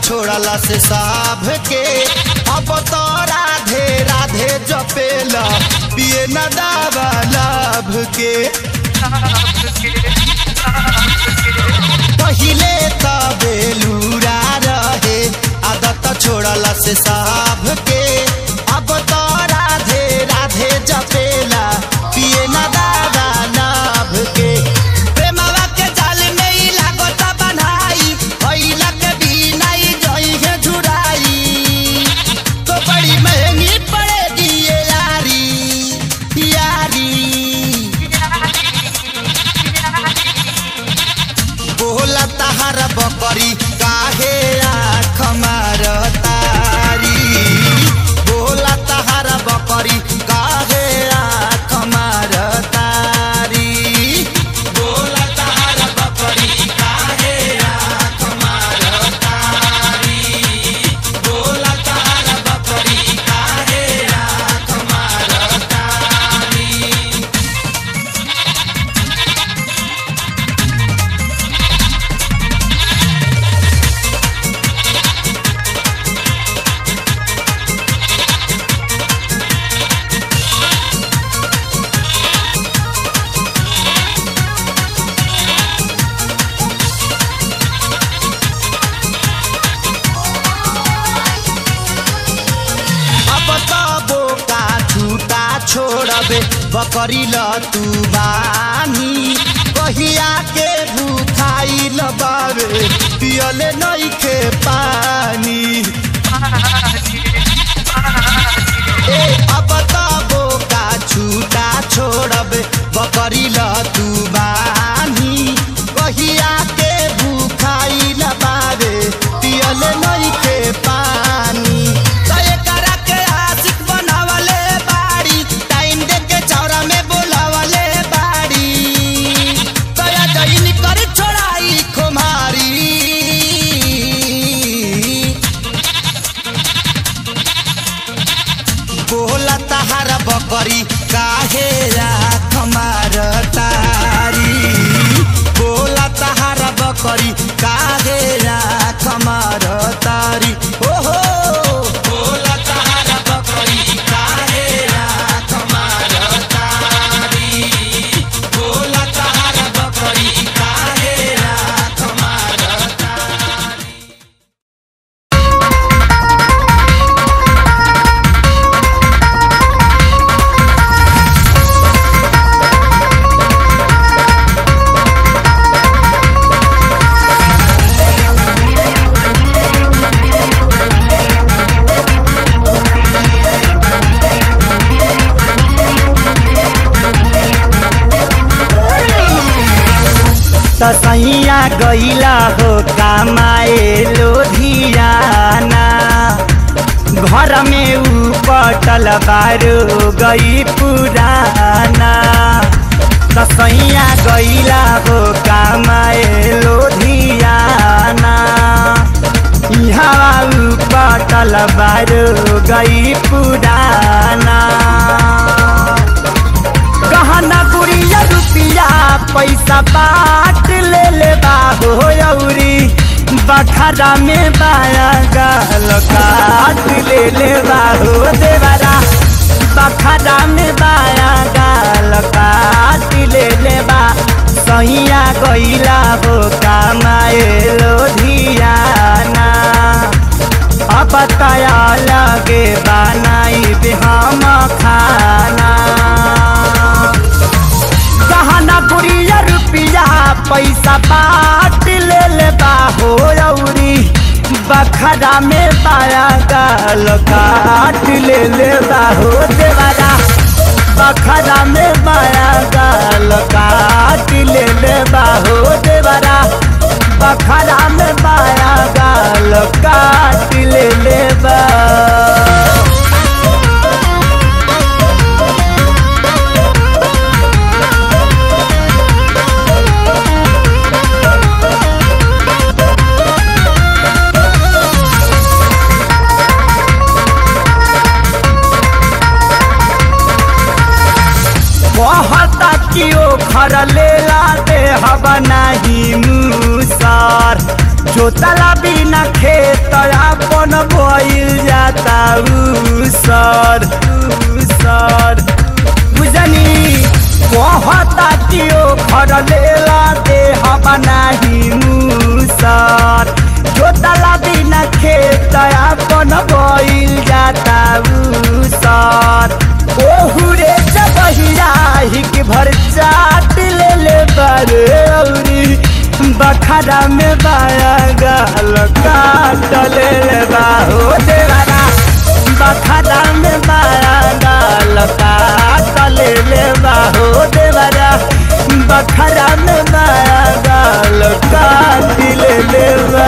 छोड़ला से साभ के अब तो राधे राधे जपेला पिए न दावा लाभ के पहिले तो बेलूरा रहे आदत छोड़ला से साभ के अब तो राधे राधे जपेला पिए न दावा लाभ के प्रेमवा के जाल में ही लागता बनाई भइला के बिना ही जई है झुराई तो बड़ी महंगी पड़ेगी ये यारी यारी बोला तहार बकरी काहे आँख मारतारी बोला तहार बकरी काहे आँख मारतारी बोला तहार बकरी काहे आँख मारतारी बोला तहार बकरी काहे आँख मारतारी। छोड़बे बकरी ल तू बानी कहिया के भूखाई लबावे पियले नइखे पानी ए अब तो बोका छूटा छोड़बे बकरी ल तू बानी कहिया के भूखाई लबावे पियले नइखे पानी बोला तहार बकरी काहे आँख मारतारी बोला तहार बकरी काहे आँख मारतारी ओहो बोला तहार बकरी काहे आँख मारतारी बोला तहार बकरी काहे आँख मारतारी। सैया गईला हो कमाए लोधियाना घर में उपटल बारो गई पुराना सैया गईला हो कमाए लोधियाना यहाँ उपटल बारो गई पुराना गहना गुड़िया रुपिया पैसा बाट ले बाबो यौरी बखरा में बाया गाल काट ले बाबो देवरा बखरा में बाया गाल काट ले बा सैया गईला हो कमाए लोधियाना अब तया लगे बनाई हम खाना गहना गुड़िया रुपिया पैसा बाट ले बाहो यौरी बखरा में पाया गाल काट ले बाहो देवरा बखरा में पाया गाल काट ले बाहो देवरा बखरा में पाया गाल काट ले बा। घर लेला दे हवा नहीं मुसर जोतला बिना खेत अपन बोइल जाता उसर बुझनी कहता कियो घर लेला दे हम नाही मुसर जोतला बिना खेत अपन बोइल जाता उसर ओहुरे जबहिरा हिक भर चाट ले बारे औरी बखरा में बाया गाल काट ले बाहो देवारा बखरा में बाया गाल काट ले बाहो देवारा बखरा में बाया गाल काट ले बा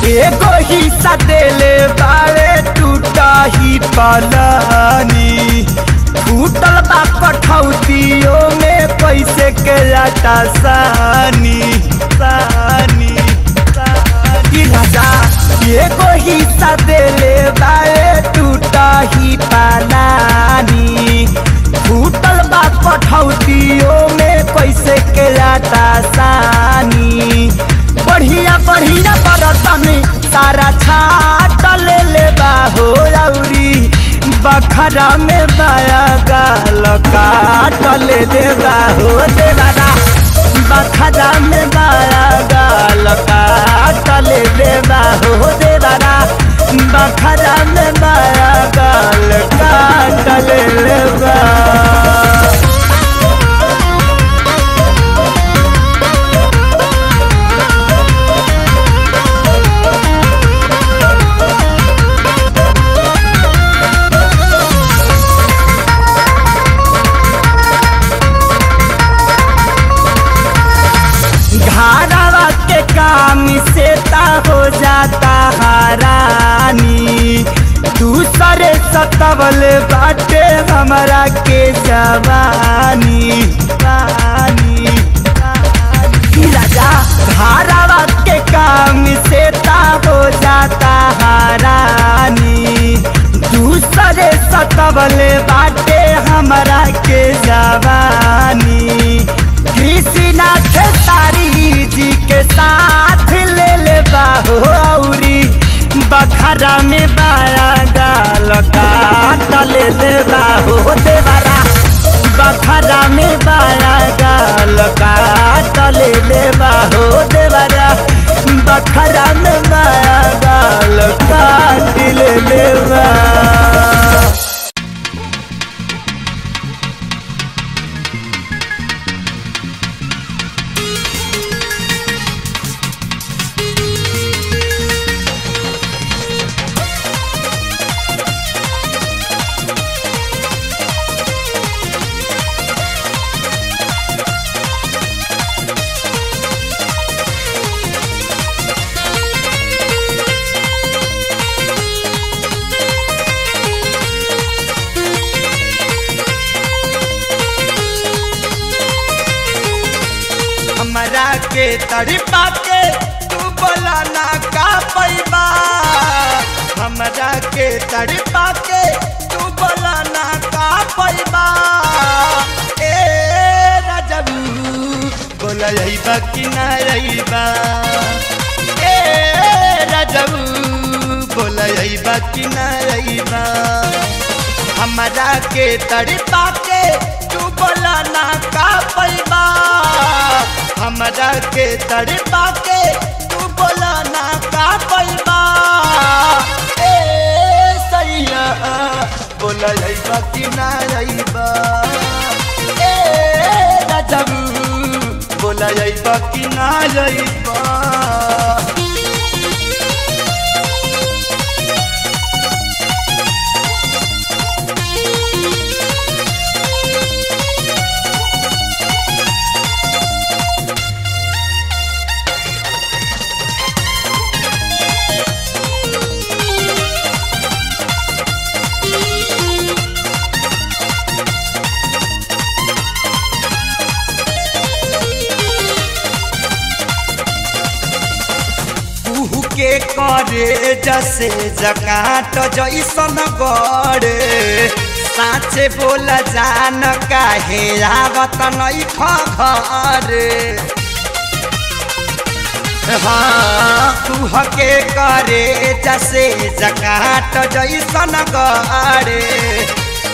एगो हिस्सा देले बारे टूटा ही पलानी टूटल बा कठौतियों में पैसे के लाटा सानी राजा एगो हिस्सा देले बारे टूटा ही पलानी टूटल बा कठौतियों में पैसे के लाटा सानी बढ़िया बढ़िया बरतन सारा छाट ले बाहो औरी बखरा में बाया गाल काट ले बाहो देवारा बखरा में बाया गाल काट ले बाहो देवारा बखरा में बाया गाल काट ले बा घरवा के काम से ता हो जाता हरानी दूसरे सतवल बाटे हमरा के जवानी राजा घरवा के काम से ता हो जाता हरानी दूसरे सतवल बाटे हमरा के जवानी कृष्णा खेसारी जी के साथ ले बाहो औरी बखरा में बाया गाल काट ले बाहो देवारा बखरा में बाया गाल काट ले बाहो देवारा बखरा में बाया गाल काट ले बा हमरा के तड़पा के तू बोला ना का पैबा हमरा के तड़पा के तू बोला ना का पैबा ए राजबू बोला रहीबा कि ना रहीबा ए राजबू बोला रहीबा कि ना रहीबा हमरा के तड़पा के तू बोला ना का पैबा हमरा के तड़पा के तू बोला ना का पैबा ए सैया बोला रहीबा कि ना रहीबा ए राजबू बोला रहीबा कि ना रहीबा के करे जसे जकाट जैसन गड़े साचे बोल जान काहे आवत नहीं घरे। हाँ तू के करे जसे जकाट जैसन गड़े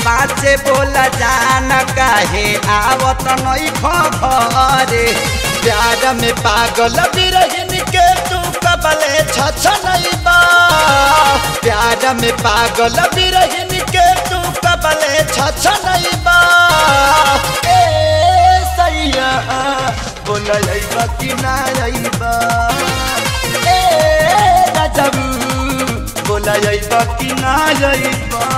साचे बोल जान काहे आवत नहीं घरे। प्यार में पागल बिरहिन के तू कबले छछनैबा, प्यार में पागल बिरहिन के तू कबले छछनैबा। ए सैया बोलैबा कि ना अइबा, ए गजब बोलैबा कि ना अइबा।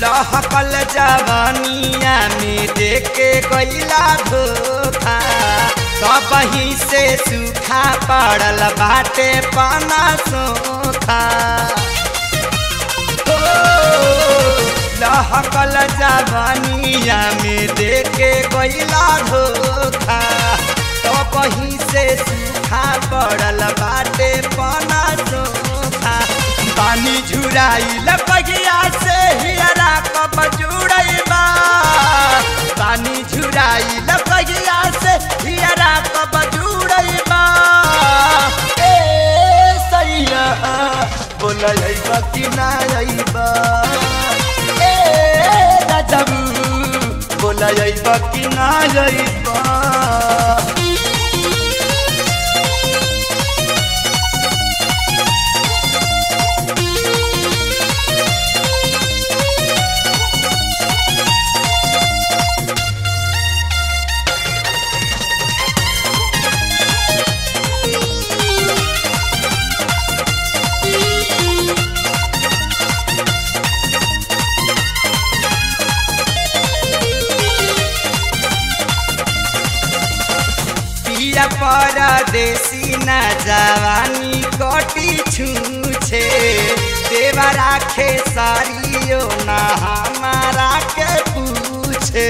लहकल जवानिया में देके गईला धोखा, कबही से सूखा पड़ल बाटे पाना सोखा। लहकल जवानिया में देके गईला धोखा, कबही से सूखा पड़ल बाटे पाना सोखा। पानी झुराइल बगिया से हियरा कब जुड़ैबा, पानी झुराइल बगिया से हियरा कब जुड़ैबा। ए सैया बोलैबा कि ना अइबा, ए गजब बोलैबा कि ना अइबा। परदेसी न जवानी कटी छूछे, देवा राखे सारियो न हमारा के पूछे।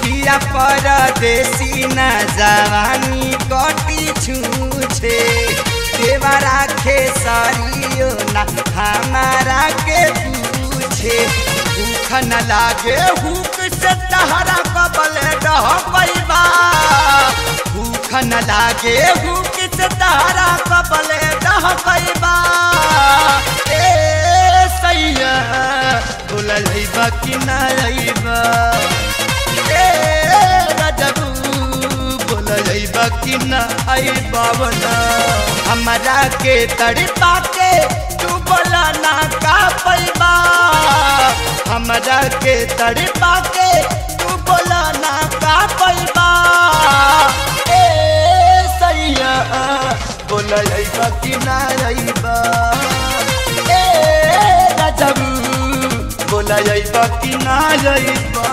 पिया परदेसी न जवानी कटी छूछे, देवा राखे सारियो न हमारा के पूछे। भूख न लागे हुक से तहरा कबले रह पैबा, भूख न लागे हुक से तहरा कबले रह पैबा। ए सैया बोलैबा कि ना अइबा, ए गजब बोलैबा कि ना अइबा। हमरा के तड़पा के तू बोला ना का पैबा, हमरा के तड़पा के तू बोला ना का पैबा। ए सैया बोलैबा कि ना अइबा, ए गजब बोलैबा कि ना अइबा।